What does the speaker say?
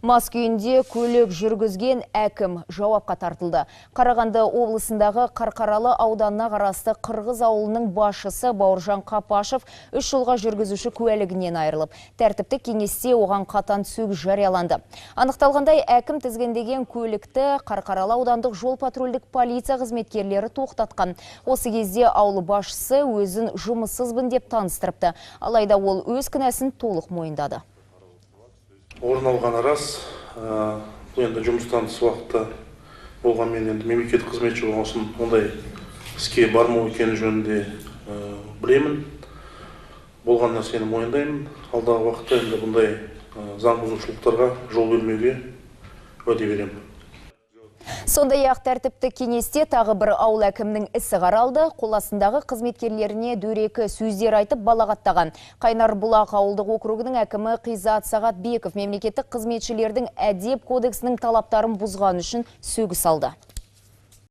Мас күйінде көлік жүргізген әкім жауапқа тартылды. Қарағанды облысындағы Қарқаралы ауданына қарасты Қырғыз ауылының басшысы Бауыржан Қапашев 3 жылға жүргізуші куәлігінен айырылып. Тәртіптік кеңесте оған қатаң сөгіс жарияланды. Анықталғандай, әкім тізгіндеген көлікті Қарқаралы аудандық жол патрульдік полиция қызметкерлері тоқтатқан. Осы кезде ауыл басшысы өзін жұмыссызбын деп таныстырыпты. Алайда ол өз кінәсін толық мойындады. Орын алғаны рас, бұл енді жұмыстан тыс уақытта болғанмен енді мемлекеттік қызметші болғасын ондай іске бармау екені жөнінде білемін. Болған нәрсені мойындаймын. Алдағы уақытта енді бұндай заң бұзушылықтарға жол бермеуге уәде беремін. Сондай-ақ тәртіптік кеңесте тағы бір ауыл әкімнің ісі қаралды. Қоластындағы қызметкерлеріне дөрекі сөздер айтып балағаттаған. Қайнарбұлақ ауылдық округінің әкімі Қизат Сағатбеков мемлекеттік қызметшілердің әдеп кодексінің талаптарын бұзған үшін сөгіс алды.